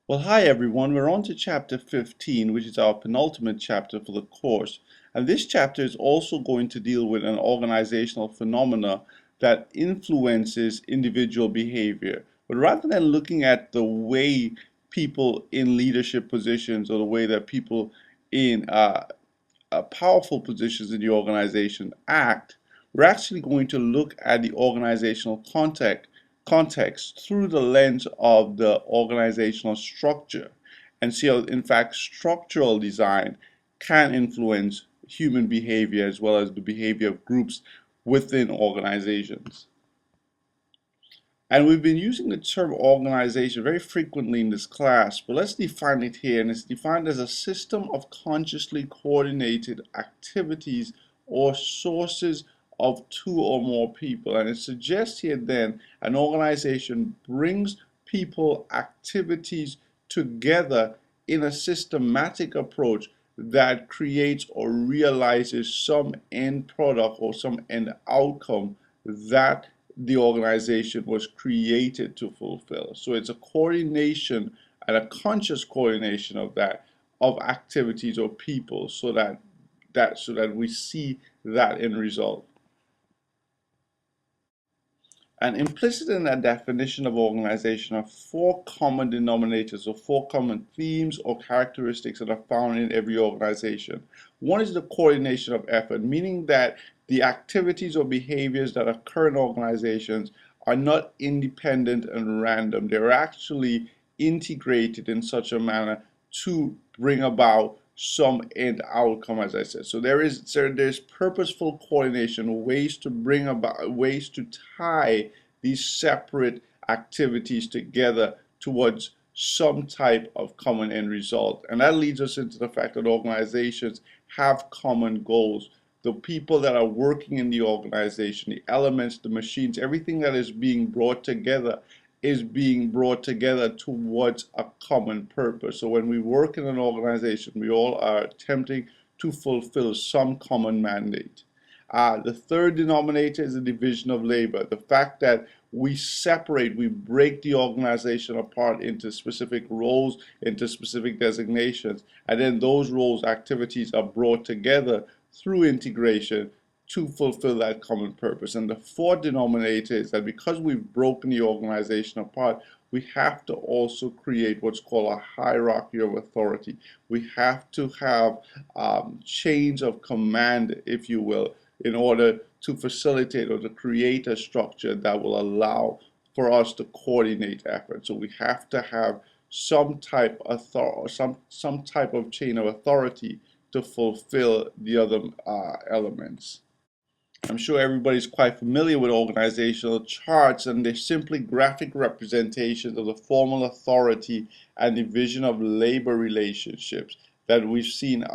Well, hi everyone. We're on to chapter 15, which is our penultimate chapter for the course. And this chapter is also going to deal with an organizational phenomena that influences individual behavior. But rather than looking at the way people in leadership positions or the way that people in powerful positions in the organization act, we're actually going to look at the organizational context through the lens of the organizational structure and see how, in fact, structural design can influence human behavior as well as the behavior of groups within organizations. And we've been using the term organization very frequently in this class, but let's define it here. And it's defined as a system of consciously coordinated activities or sources of two or more people. And it suggests here then an organization brings people, activities together in a systematic approach that creates or realizes some end product or some end outcome that the organization was created to fulfill. So it's a coordination and a conscious coordination of that, of activities or people, so that we see that end result. And implicit in that definition of organization are four common denominators or four common themes or characteristics that are found in every organization. One is the coordination of effort, meaning that the activities or behaviors that occur in organizations are not independent and random. They're actually integrated in such a manner to bring about some end outcome, as I said. So there's purposeful coordination, ways to bring about, ways to tie these separate activities together towards some type of common end result. And that leads us into the fact that organizations have common goals. The people that are working in the organization, the elements, the machines, everything that is being brought together is being brought together towards a common purpose. So when we work in an organization, we all are attempting to fulfill some common mandate. The third denominator is the division of labor. The fact that we separate, we break the organization apart into specific roles, into specific designations, and then those roles, activities are brought together through integration to fulfill that common purpose. And the fourth denominator is that because we've broken the organization apart, we have to also create what's called a hierarchy of authority. We have to have chains of command, if you will, in order to facilitate or to create a structure that will allow for us to coordinate effort. So we have to have some type of some type of chain of authority to fulfill the other elements. I'm sure everybody's quite familiar with organizational charts, and they're simply graphic representations of the formal authority and division of labor relationships that we've seen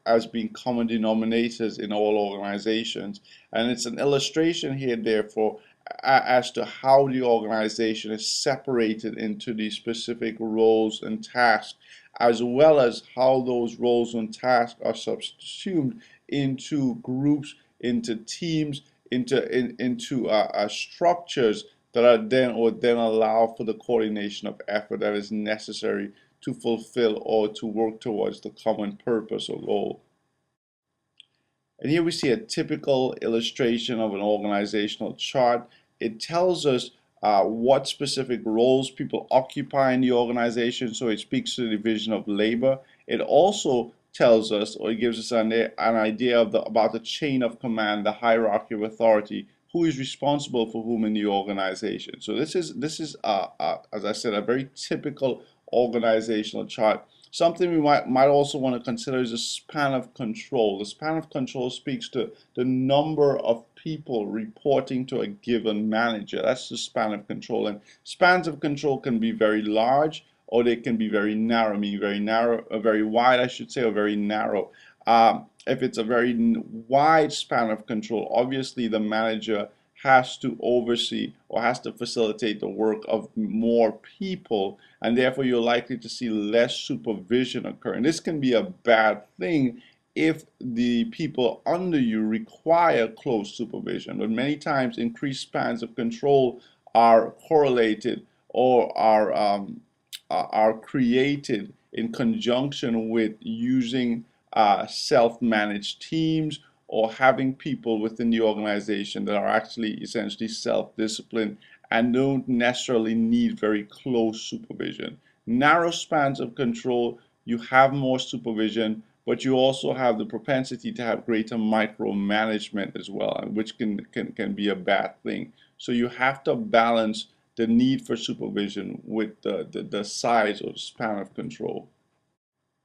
as being common denominators in all organizations. And it's an illustration here, therefore, as to how the organization is separated into these specific roles and tasks, as well as how those roles and tasks are subsumed into groups, into teams, into structures that are then allow for the coordination of effort that is necessary to fulfill or to work towards the common purpose or goal. And here we see a typical illustration of an organizational chart. It tells us what specific roles people occupy in the organization, so it speaks to the division of labor. It also tells us, or it gives us an idea of about the chain of command, the hierarchy of authority, who is responsible for whom in the organization. So this is as I said, a very typical organizational chart. Something we might also want to consider is the span of control. The span of control speaks to the number of people reporting to a given manager. That's the span of control. And spans of control can be very large, or they can be very narrow, meaning very narrow, or very wide, I should say, or very narrow. If it's a very wide span of control, obviously the manager has to oversee or has to facilitate the work of more people, and therefore you're likely to see less supervision occur. And this can be a bad thing if the people under you require close supervision, but many times increased spans of control are correlated or are are created in conjunction with using self-managed teams or having people within the organization that are actually essentially self-disciplined and don't necessarily need very close supervision. Narrow spans of control, you have more supervision, but you also have the propensity to have greater micromanagement as well, which can be a bad thing. So you have to balance the need for supervision with the size or span of control.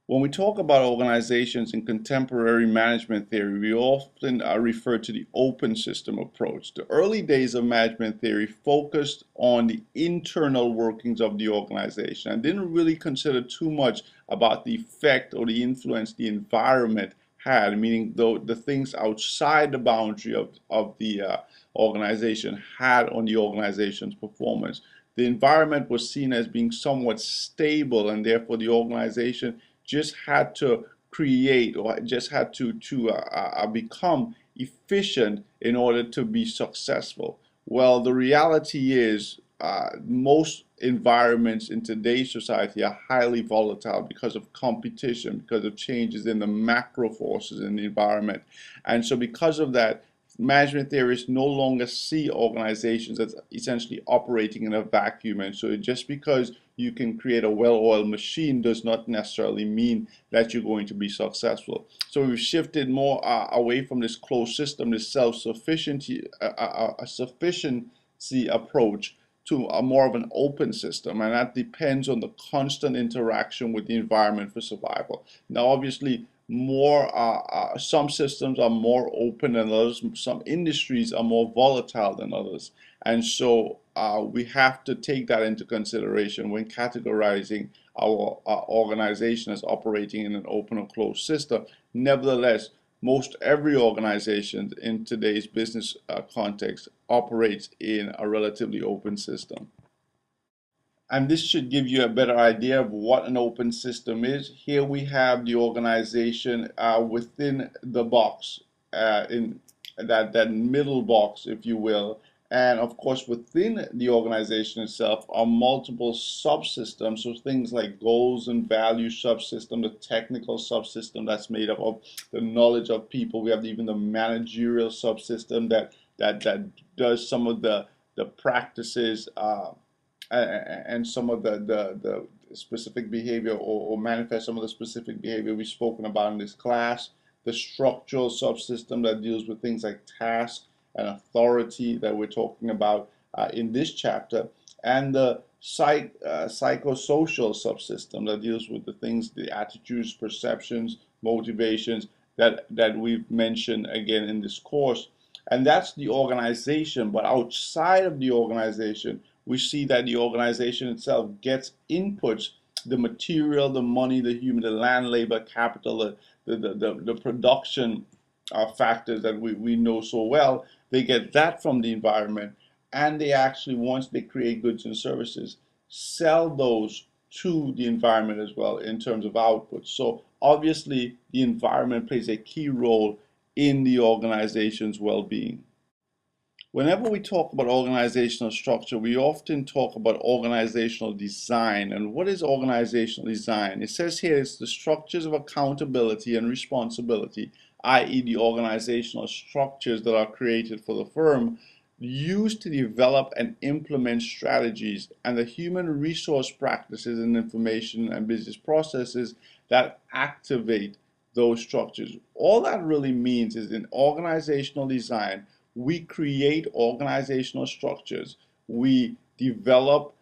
When we talk about organizations in contemporary management theory, we often refer to the open system approach. The early days of management theory focused on the internal workings of the organization and didn't really consider too much about the effect or the influence the environment had, meaning the things outside the boundary of the organization had on the organization's performance. The environment was seen as being somewhat stable, and therefore the organization just had to create or just had to become efficient in order to be successful. Well, the reality is most environments in today's society are highly volatile because of competition, because of changes in the macro forces in the environment. And so because of that, management theorists no longer see organizations as essentially operating in a vacuum. And so just because you can create a well-oiled machine does not necessarily mean that you're going to be successful. So we've shifted more away from this closed system, this self-sufficiency sufficiency approach to a more of an open system, and that depends on the constant interaction with the environment for survival. Now, obviously, some systems are more open than others. Some industries are more volatile than others, and so we have to take that into consideration when categorizing our organization as operating in an open or closed system. Nevertheless, most every organization in today's business context operates in a relatively open system. And this should give you a better idea of what an open system is. Here we have the organization within the box, in that middle box, if you will. And of course, within the organization itself are multiple subsystems. So things like goals and values subsystem, the technical subsystem that's made up of the knowledge of people. We have even the managerial subsystem that does some of the practices. And some of the specific behavior or manifest some of the specific behavior we've spoken about in this class. The structural subsystem that deals with things like task and authority that we're talking about in this chapter, and the psychosocial subsystem that deals with the things, the attitudes, perceptions, motivations that we've mentioned again in this course. And that's the organization, but outside of the organization, we see that the organization itself gets inputs, the material, the money, the human, the land, labor, capital, the production factors that we know so well. They get that from the environment, and they actually, once they create goods and services, sell those to the environment as well in terms of output. So obviously, the environment plays a key role in the organization's well-being. Whenever we talk about organizational structure, we often talk about organizational design. And what is organizational design? It says here it's the structures of accountability and responsibility, i.e., the organizational structures that are created for the firm, used to develop and implement strategies, and the human resource practices and information and business processes that activate those structures. All that really means is in organizational design, we create organizational structures, we develop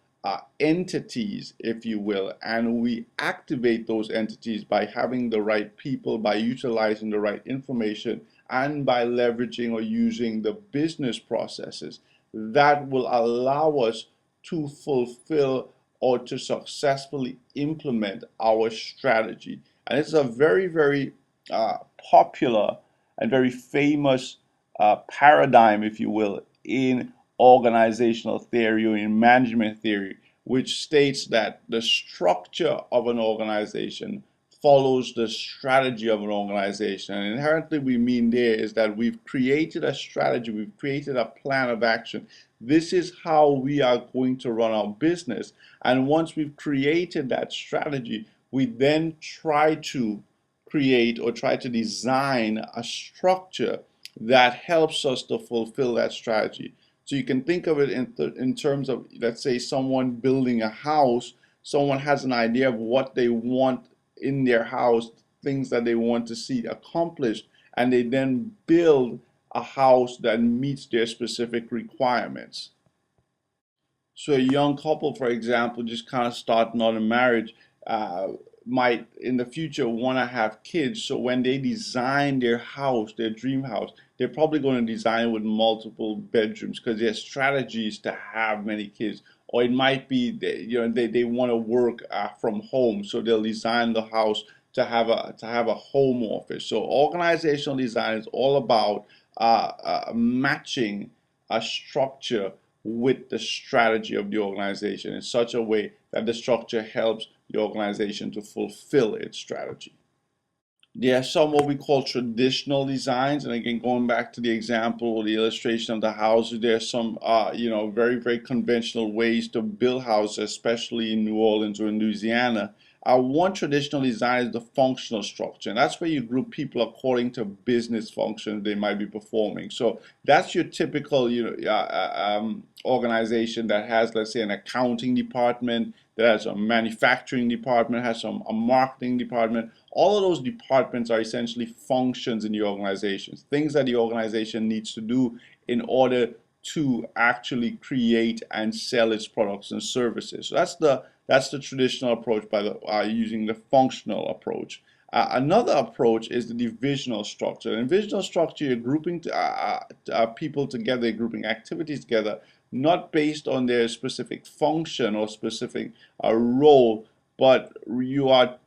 entities, if you will, and we activate those entities by having the right people, by utilizing the right information, and by leveraging or using the business processes that will allow us to fulfill or to successfully implement our strategy. And it's a very, very popular and very famous paradigm, if you will, in organizational theory or in management theory, which states that the structure of an organization follows the strategy of an organization. And inherently, we mean there is that we've created a strategy, we've created a plan of action. This is how we are going to run our business. And once we've created that strategy, we then try to create or try to design a structure that helps us to fulfill that strategy. So you can think of it in terms of, let's say, someone building a house. Someone has an idea of what they want in their house, things that they want to see accomplished, and they then build a house that meets their specific requirements. So a young couple, for example, just kind of starting on a marriage, uh, might in the future want to have kids. So when they design their house, their dream house, they're probably going to design it with multiple bedrooms because their strategy is to have many kids. Or it might be that, they want to work from home, so they'll design the house to have a home office. So organizational design is all about matching a structure with the strategy of the organization in such a way that the structure helps the organization to fulfill its strategy. There are some what we call traditional designs, and again, going back to the example or the illustration of the houses, there are some, very, very conventional ways to build houses, especially in New Orleans or in Louisiana. One traditional design is the functional structure, and that's where you group people according to business functions they might be performing. So that's your typical, organization that has, let's say, an accounting department, that has a manufacturing department, has a marketing department. All of those departments are essentially functions in the organizations, things that the organization needs to do in order to actually create and sell its products and services. So that's the traditional approach by the using the functional approach. Another approach is the divisional structure. In divisional structure, you're grouping people together, you're grouping activities together, not based on their specific function or specific role, but you are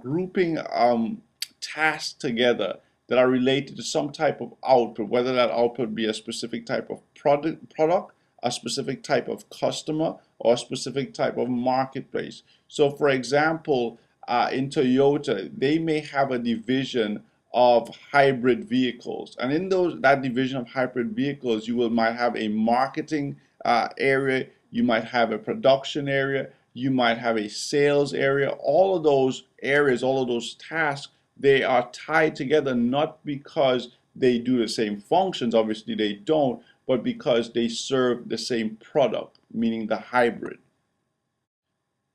grouping tasks together that are related to some type of output, whether that output be a specific type of product, a specific type of customer, or a specific type of marketplace. So, for example, in Toyota, they may have a division of hybrid vehicles, and in that division of hybrid vehicles, might have a marketing area, you might have a production area, you might have a sales area. All of those areas, all of those tasks, they are tied together not because they do the same functions, obviously they don't, but because they serve the same product, meaning the hybrid.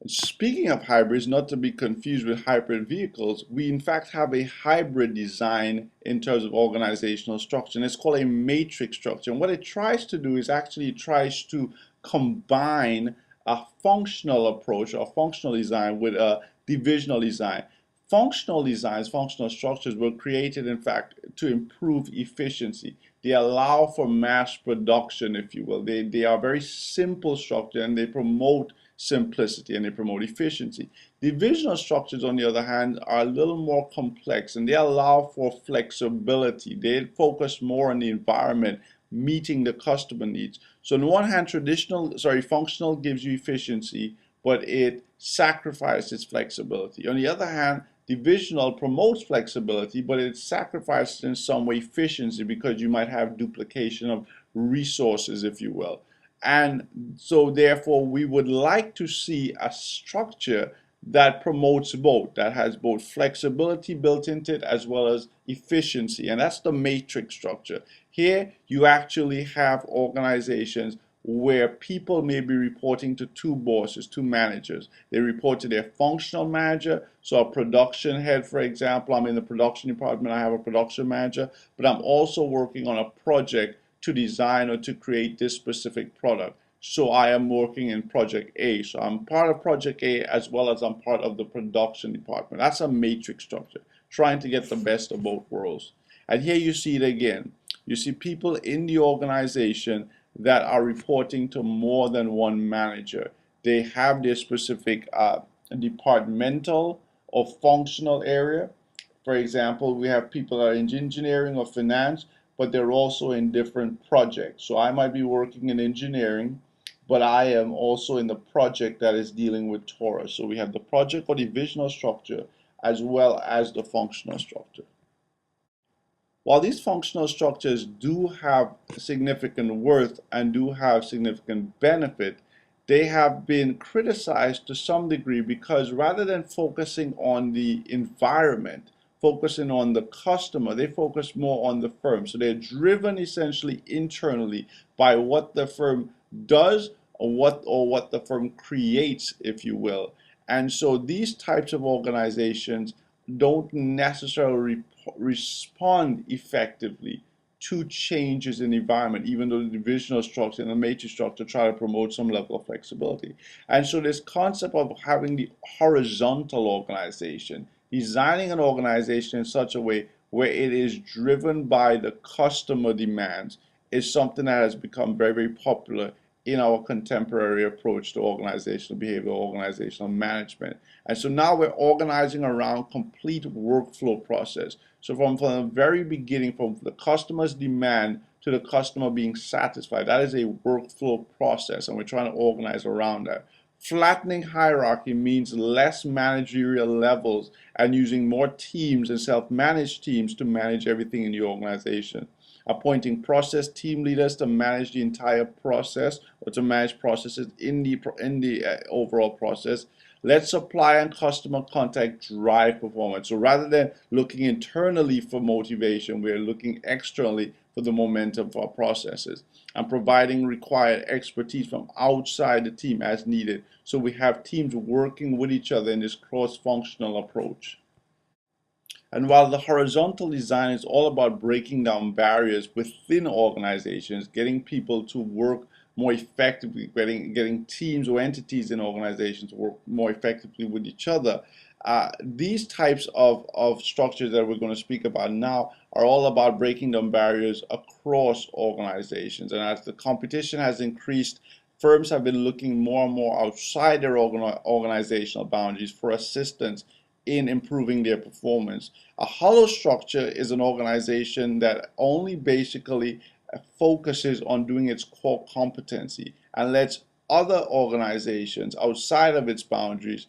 Speaking of hybrids, not to be confused with hybrid vehicles, we in fact have a hybrid design in terms of organizational structure, and it's called a matrix structure. And what it tries to do is actually it tries to combine a functional approach or functional design with a divisional design. Functional designs, functional structures were created, in fact, to improve efficiency. They allow for mass production, if you will. They are very simple structure and they promote simplicity and they promote efficiency. Divisional structures, on the other hand, are a little more complex and they allow for flexibility. They focus more on the environment, meeting the customer needs. So on the one hand, functional gives you efficiency, but it sacrifices flexibility. On the other hand, divisional promotes flexibility, but it sacrifices in some way efficiency because you might have duplication of resources, if you will. And so therefore, we would like to see a structure that promotes both, that has both flexibility built into it as well as efficiency. And that's the matrix structure. Here, you actually have organizations where people may be reporting to two bosses, two managers. They report to their functional manager. So a production head, for example, I'm in the production department, I have a production manager, but I'm also working on a project to design or to create this specific product. So I am working in project A. So I'm part of project A as well as I'm part of the production department. That's a matrix structure, trying to get the best of both worlds. And here you see it again. You see people in the organization that are reporting to more than one manager. They have their specific departmental or functional area. For example, we have people that are in engineering or finance, but they're also in different projects. So I might be working in engineering, but I am also in the project that is dealing with Torah. So we have the project or divisional structure, as well as the functional structure. While these functional structures do have significant worth and do have significant benefit, they have been criticized to some degree because rather than focusing on the environment, focusing on the customer, they focus more on the firm. So they're driven essentially internally by what the firm does or what the firm creates, if you will. And so these types of organizations don't necessarily respond effectively to changes in the environment, even though the divisional structure and the matrix structure try to promote some level of flexibility. And so this concept of having the horizontal organization, designing an organization in such a way where it is driven by the customer demands, is something that has become very, very popular in our contemporary approach to organizational behavior, organizational management. And so now we're organizing around complete workflow process. So from the very beginning, from the customer's demand to the customer being satisfied, that is a workflow process, and we're trying to organize around that. Flattening hierarchy means less managerial levels and using more teams and self-managed teams to manage everything in the organization. Appointing process team leaders to manage the entire process or to manage processes in the overall process. Let supply and customer contact drive performance. So rather than looking internally for motivation, we're looking externally for the momentum for our processes, and providing required expertise from outside the team as needed. So we have teams working with each other in this cross-functional approach. And while the horizontal design is all about breaking down barriers within organizations, getting people to work more effectively, getting teams or entities in organizations to work more effectively with each other, these types of structures that we're going to speak about now are all about breaking down barriers across organizations. And as the competition has increased, firms have been looking more and more outside their organizational boundaries for assistance in improving their performance. A hollow structure is an organization that only basically focuses on doing its core competency and lets other organizations outside of its boundaries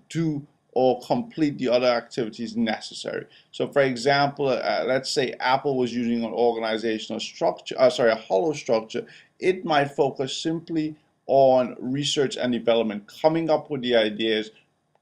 do or complete the other activities necessary. So for example, let's say Apple was using an organizational structure, a hollow structure. It might focus simply on research and development, coming up with the ideas,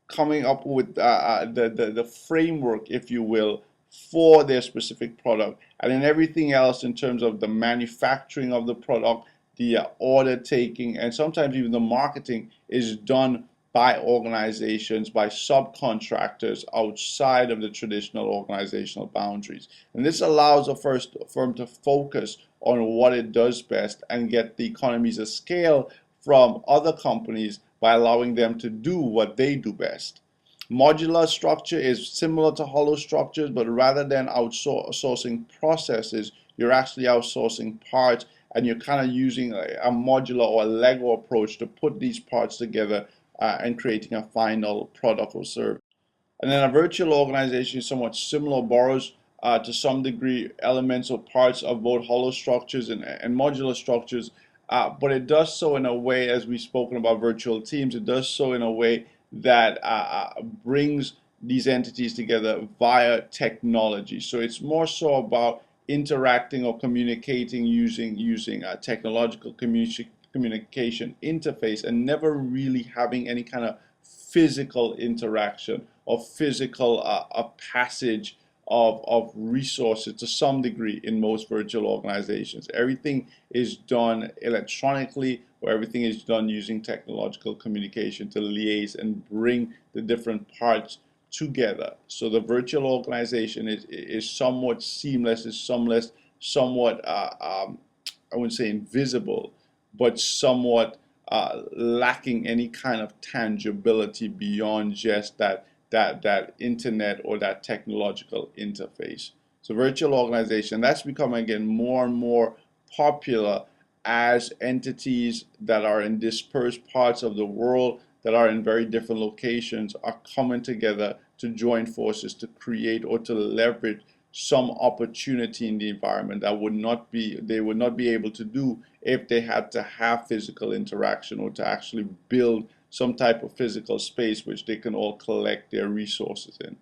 coming up with the framework, if you will, for their specific product. And then everything else in terms of the manufacturing of the product, the order taking, and sometimes even the marketing is done by organizations, by subcontractors outside of the traditional organizational boundaries. And this allows a firm to focus on what it does best and get the economies of scale from other companies by allowing them to do what they do best. Modular structure is similar to hollow structures, but rather than outsourcing processes, you're actually outsourcing parts, and you're kind of using a modular or a Lego approach to put these parts together and creating a final product or service. And then a virtual organization is somewhat similar, borrows to some degree elements or parts of both hollow structures and modular structures, but it does so in a way, as we've spoken about virtual teams, it does so in a way that brings these entities together via technology. So it's more so about interacting or communicating using a technological communication interface, and never really having any kind of physical interaction or physical a passage of resources to some degree in most virtual organizations. Everything is done electronically, or everything is done using technological communication to liaise and bring the different parts together. So the virtual organization is somewhat seamless, is somewhat I wouldn't say invisible, but somewhat lacking any kind of tangibility beyond just that internet or that technological interface. So virtual organization, that's becoming again more and more popular as entities that are in dispersed parts of the world, that are in very different locations, are coming together to join forces to create or to leverage some opportunity in the environment that they would not be able to do if they had to have physical interaction or to actually build some type of physical space which they can all collect their resources in.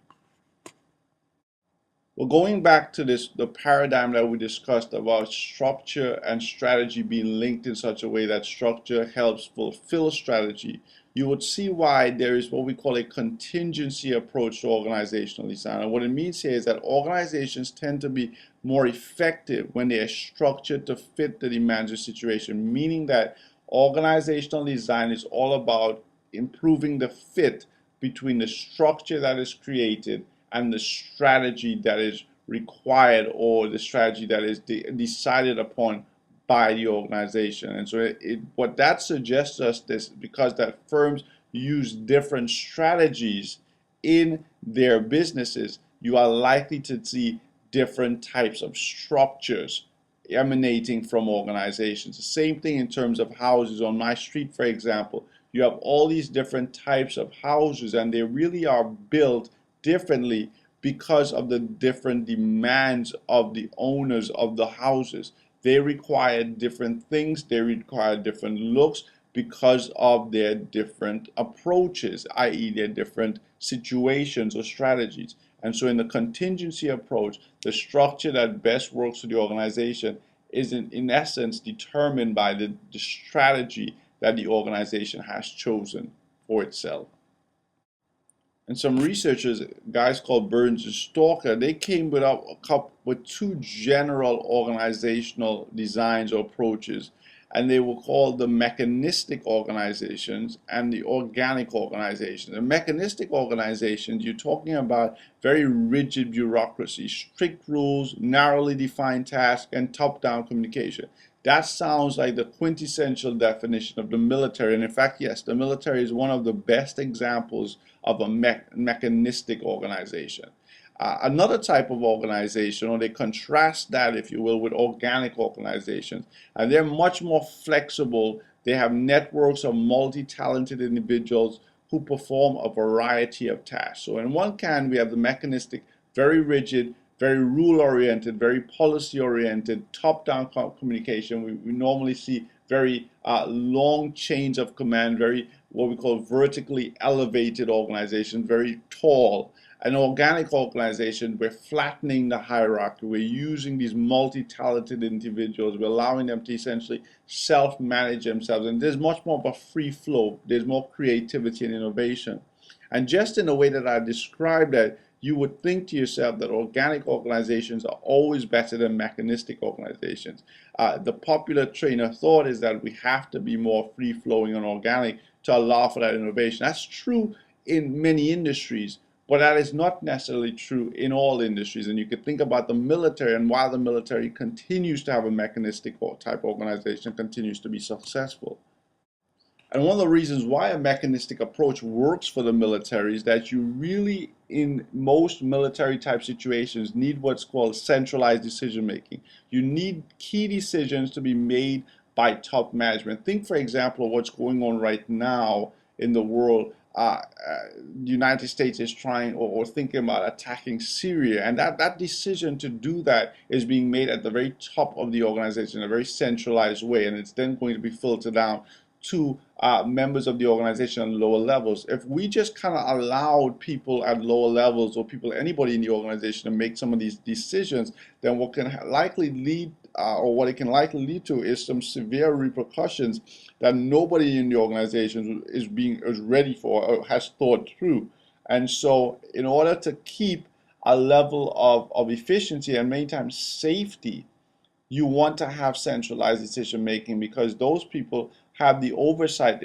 Well, going back to the paradigm that we discussed about structure and strategy being linked in such a way that structure helps fulfill strategy, you would see why there is what we call a contingency approach to organizational design. And what it means here is that organizations tend to be more effective when they are structured to fit the demands of the situation, meaning that organizational design is all about improving the fit between the structure that is created and the strategy that is required, or the strategy that is decided upon by the organization. And so what that suggests us this, because that firms use different strategies in their businesses, you are likely to see different types of structures emanating from organizations. The same thing in terms of houses. On my street, for example, you have all these different types of houses, and they really are built differently because of the different demands of the owners of the houses. They require different things, they require different looks because of their different approaches, i.e., their different situations or strategies. And so, in the contingency approach, the structure that best works for the organization is, in essence, determined by the strategy that the organization has chosen for itself. And some researchers, guys called Burns and Stalker, they came with two general organizational designs or approaches, and they were called the mechanistic organizations and the organic organizations. The mechanistic organizations, you're talking about very rigid bureaucracy, strict rules, narrowly defined tasks, and top-down communication. That sounds like the quintessential definition of the military. And in fact, yes, the military is one of the best examples of a mechanistic organization. Another type of organization, or they contrast that, if you will, with organic organizations, and they're much more flexible. They have networks of multi-talented individuals who perform a variety of tasks. So in one can, we have the mechanistic, very rigid, very rule-oriented, very policy-oriented, top-down communication. We normally see very long chains of command, very what we call vertically elevated organization, very tall. An organic organization, we're flattening the hierarchy. We're using these multi-talented individuals. We're allowing them to essentially self-manage themselves. And there's much more of a free flow. There's more creativity and innovation. And just in the way that I described that, you would think to yourself that organic organizations are always better than mechanistic organizations. The popular train of thought is that we have to be more free-flowing and organic to allow for that innovation. That's true in many industries, but that is not necessarily true in all industries. And you could think about the military, and while the military continues to have a mechanistic type organization, continues to be successful. And one of the reasons why a mechanistic approach works for the military is that you really, in most military type situations, need what's called centralized decision making. You need key decisions to be made by top management. Think, for example, of what's going on right now in the world. The United States is trying or thinking about attacking Syria, and that decision to do that is being made at the very top of the organization in a very centralized way, and it's then going to be filtered down to members of the organization on lower levels. If we just kind of allowed people at lower levels, or anybody in the organization, to make some of these decisions, then what can likely lead what it can likely lead to is some severe repercussions that nobody in the organization is ready for or has thought through. And so, in order to keep a level of efficiency and many times safety, you want to have centralized decision making, because those people have the oversight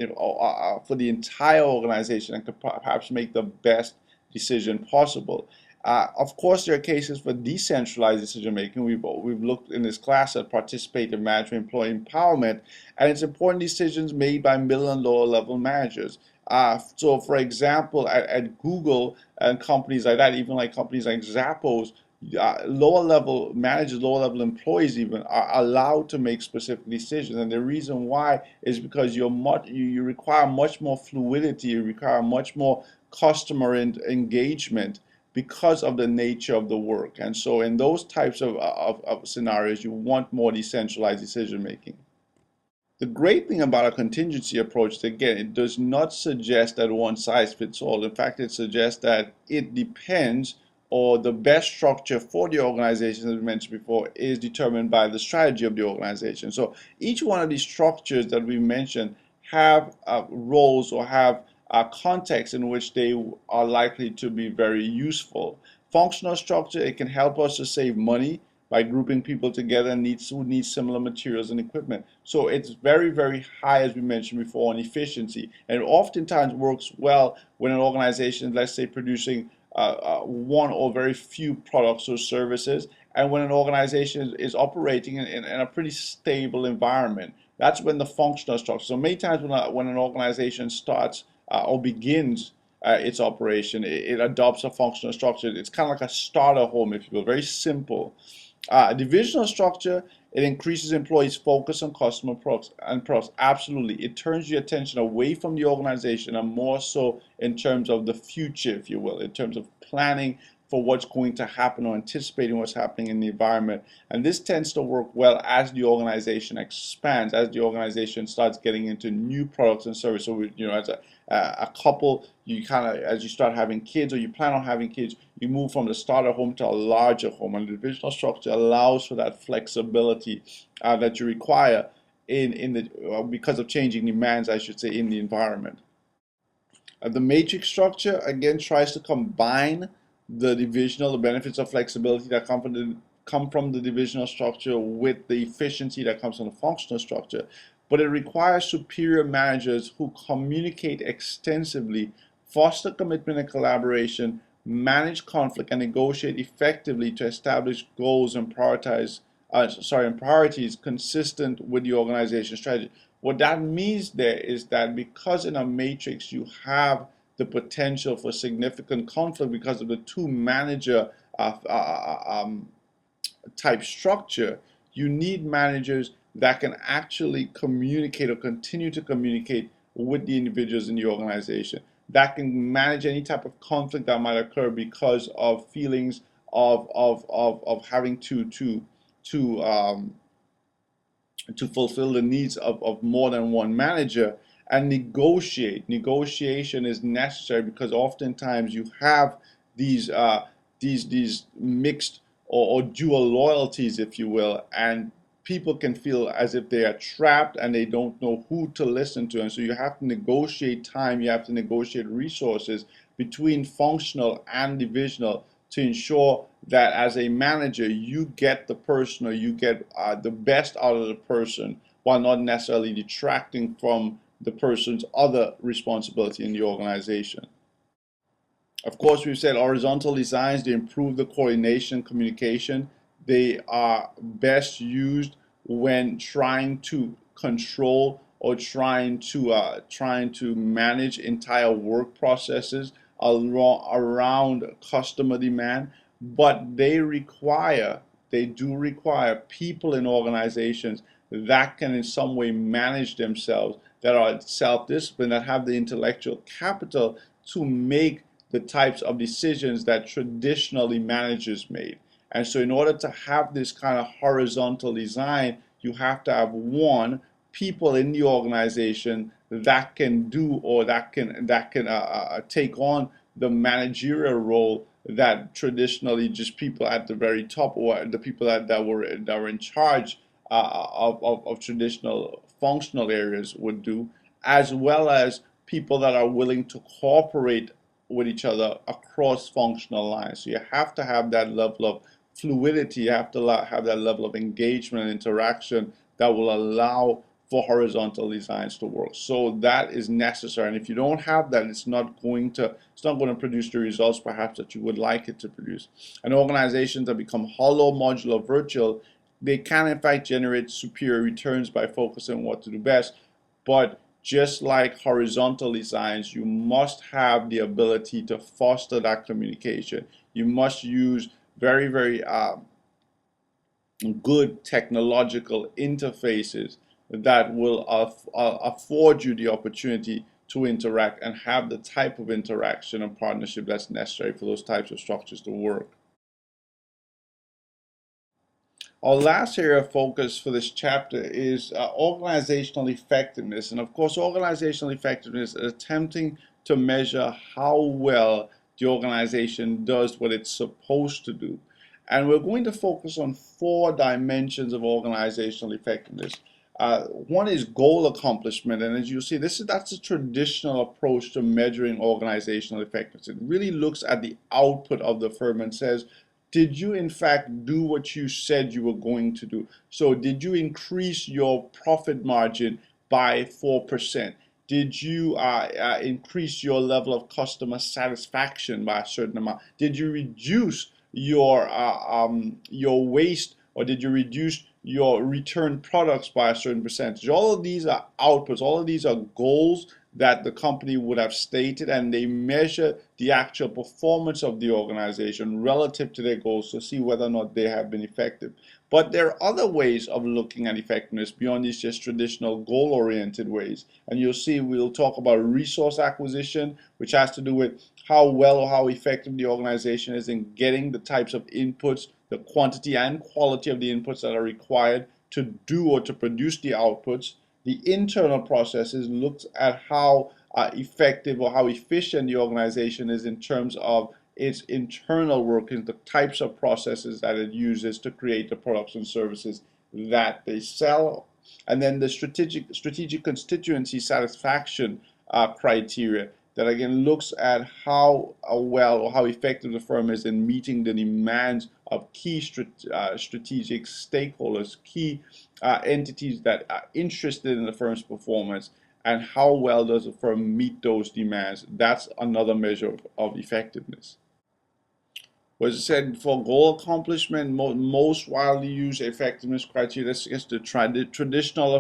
for the entire organization and could perhaps make the best decision possible. Of course, there are cases for decentralized decision making. We've looked in this class at participative management, employee empowerment, and it's important decisions made by middle and lower level managers. So, for example, at Google and companies like that, even like companies like Zappos, lower level managers, lower level employees even are allowed to make specific decisions. And the reason why is because you require much more fluidity, you require much more customer engagement because of the nature of the work. And so in those types of scenarios, you want more decentralized decision making. The great thing about a contingency approach, again, it does not suggest that one size fits all. In fact, it suggests that it depends or the best structure for the organization, as we mentioned before, is determined by the strategy of the organization. So each one of these structures that we mentioned have roles or have contexts in which they are likely to be very useful. Functional structure, it can help us to save money by grouping people together who need similar materials and equipment. So it's very, very high, as we mentioned before, on efficiency. And it oftentimes works well when an organization, let's say, producing one or very few products or services, and when an organization is operating in a pretty stable environment. That's when the functional structure. So many times when an organization starts or begins its operation, it adopts a functional structure. It's kind of like a starter home, if you will, very simple. Divisional structure, it increases employees' focus on customer products and products. Absolutely. It turns your attention away from the organization and more so in terms of the future, if you will, in terms of planning for what's going to happen or anticipating what's happening in the environment. And this tends to work well as the organization expands, as the organization starts getting into new products and services. So, as a couple, you kind of, as you start having kids or you plan on having kids, you move from the starter home to a larger home. And the divisional structure allows for that flexibility that you require in the because of changing demands, I should say, in the environment. The matrix structure again tries to combine the benefits of flexibility that come from the divisional structure with the efficiency that comes from the functional structure. But it requires superior managers who communicate extensively, foster commitment and collaboration, manage conflict, and negotiate effectively to establish goals and priorities consistent with the organization's strategy. What that means there is that because in a matrix you have the potential for significant conflict because of the two manager type structure, you need managers that can actually communicate or continue to communicate with the individuals in the organization, that can manage any type of conflict that might occur because of feelings of having to fulfill the needs of more than one manager and negotiate. Negotiation is necessary because oftentimes you have these mixed or dual loyalties, if you will, and people can feel as if they are trapped and they don't know who to listen to. And so you have to negotiate time, you have to negotiate resources between functional and divisional to ensure that as a manager you get the person or you get the best out of the person while not necessarily detracting from the person's other responsibility in the organization. Of course, we've said horizontal designs, they improve the coordination, communication. They are best used when trying to control or trying to manage entire work processes around customer demand, but they do require people in organizations that can in some way manage themselves, that are self-disciplined, that have the intellectual capital to make the types of decisions that traditionally managers made. And so in order to have this kind of horizontal design, you have to have one, people in the organization that can do or that can take on the managerial role that traditionally just people at the very top or the people that were in charge of traditional functional areas would do, as well as people that are willing to cooperate with each other across functional lines. So you have to have that level of fluidity, you have to have that level of engagement and interaction that will allow for horizontal designs to work. So that is necessary. And if you don't have that, it's not going to produce the results perhaps that you would like it to produce. And organizations that become hollow, modular, virtual, they can in fact generate superior returns by focusing on what to do best. But just like horizontal designs, you must have the ability to foster that communication. You must use very, very good technological interfaces that will afford you the opportunity to interact and have the type of interaction and partnership that's necessary for those types of structures to work. Our last area of focus for this chapter is organizational effectiveness. And of course, organizational effectiveness is attempting to measure how well the organization does what it's supposed to do. And we're going to focus on four dimensions of organizational effectiveness. One is goal accomplishment, and as you see, that's a traditional approach to measuring organizational effectiveness. It really looks at the output of the firm and says, did you in fact do what you said you were going to do? So did you increase your profit margin by 4%? Did you increase your level of customer satisfaction by a certain amount? Did you reduce your waste, or did you reduce your return products by a certain percentage? All of these are outputs. All of these are goals that the company would have stated, and they measure the actual performance of the organization relative to their goals to see whether or not they have been effective. But there are other ways of looking at effectiveness beyond these just traditional goal-oriented ways. And you'll see we'll talk about resource acquisition, which has to do with how well or how effective the organization is in getting the types of inputs, the quantity and quality of the inputs that are required to do or to produce the outputs. The internal processes looks at how effective or how efficient the organization is in terms of its internal workings, the types of processes that it uses to create the products and services that they sell. And then the strategic constituency satisfaction criteria that again looks at how well or how effective the firm is in meeting the demands of key strategic stakeholders, key entities that are interested in the firm's performance, and how well does the firm meet those demands. That's another measure of effectiveness. As I said, for goal accomplishment, most widely used effectiveness criteria is the traditional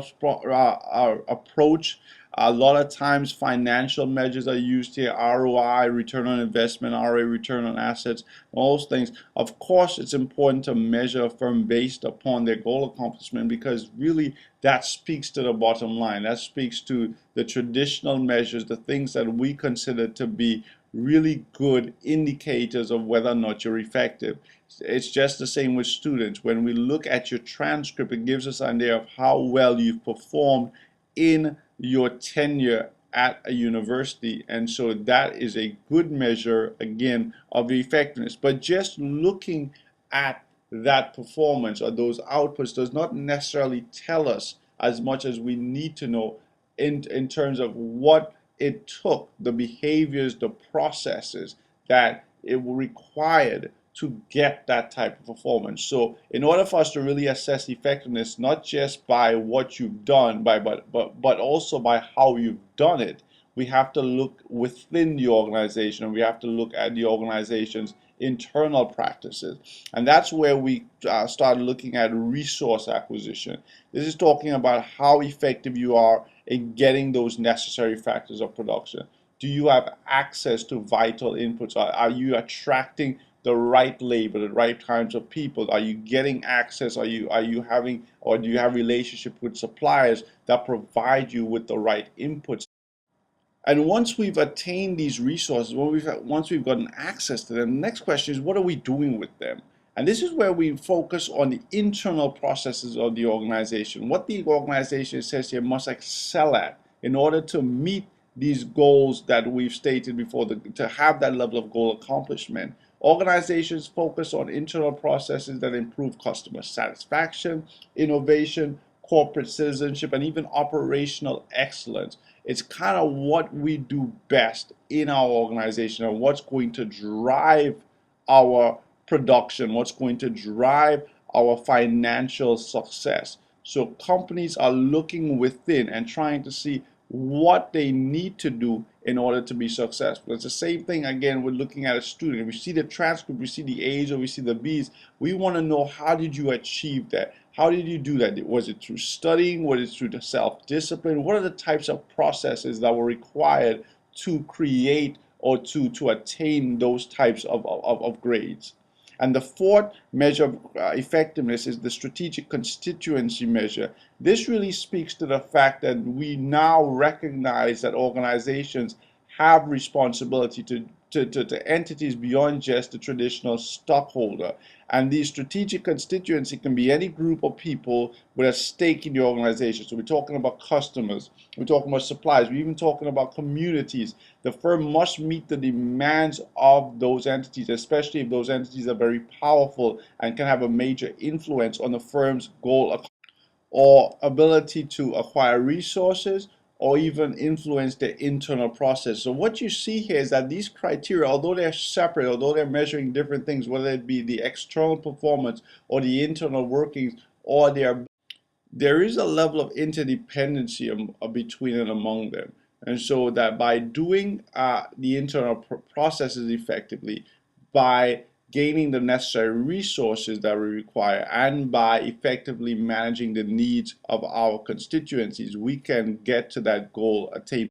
approach. A lot of times financial measures are used here: ROI, return on investment, ROA, return on assets, all those things. Of course, it's important to measure a firm based upon their goal accomplishment, because really that speaks to the bottom line. That speaks to the traditional measures, the things that we consider to be really good indicators of whether or not you're effective. It's just the same with students. When we look at your transcript, it gives us an idea of how well you've performed in your tenure at a university, and so that is a good measure again of effectiveness. But just looking at that performance or those outputs does not necessarily tell us as much as we need to know in terms of what it took, the behaviors, the processes that it required to get that type of performance. So in order for us to really assess effectiveness, not just by what you've done, but also by how you've done it, we have to look within the organization, and we have to look at the organization's internal practices. And that's where we start looking at resource acquisition. This is talking about how effective you are in getting those necessary factors of production. Do you have access to vital inputs? Are you attracting the right labor, the right kinds of people? Are you getting access? Are you having, or do you have relationship with suppliers that provide you with the right inputs? And once we've attained these resources, once we've gotten access to them, the next question is, what are we doing with them? And this is where we focus on the internal processes of the organization. What the organization says here must excel at in order to meet these goals that we've stated before, to have that level of goal accomplishment. Organizations focus on internal processes that improve customer satisfaction, innovation, corporate citizenship, and even operational excellence. It's kind of what we do best in our organization, and what's going to drive our production, what's going to drive our financial success. So companies are looking within and trying to see what they need to do in order to be successful. It's the same thing again with looking at a student. We see the transcript, we see the A's, or we see the B's. We want to know, how did you achieve that? How did you do that? Was it through studying? Was it through the self-discipline? What are the types of processes that were required to create or to attain those types of grades? And the fourth measure of effectiveness is the strategic constituency measure. This really speaks to the fact that we now recognize that organizations have responsibility to to entities beyond just the traditional stockholder. And these strategic constituency can be any group of people with a stake in the organization. So we're talking about customers, we're talking about suppliers, we're even talking about communities. The firm must meet the demands of those entities, especially if those entities are very powerful and can have a major influence on the firm's goal or ability to acquire resources or even influence the internal process. So what you see here is that these criteria, although they're separate, although they're measuring different things, whether it be the external performance or the internal workings or there is a level of interdependency between and among them. And so that by doing the internal processes effectively, by gaining the necessary resources that we require, and by effectively managing the needs of our constituencies, we can get to that goal attained.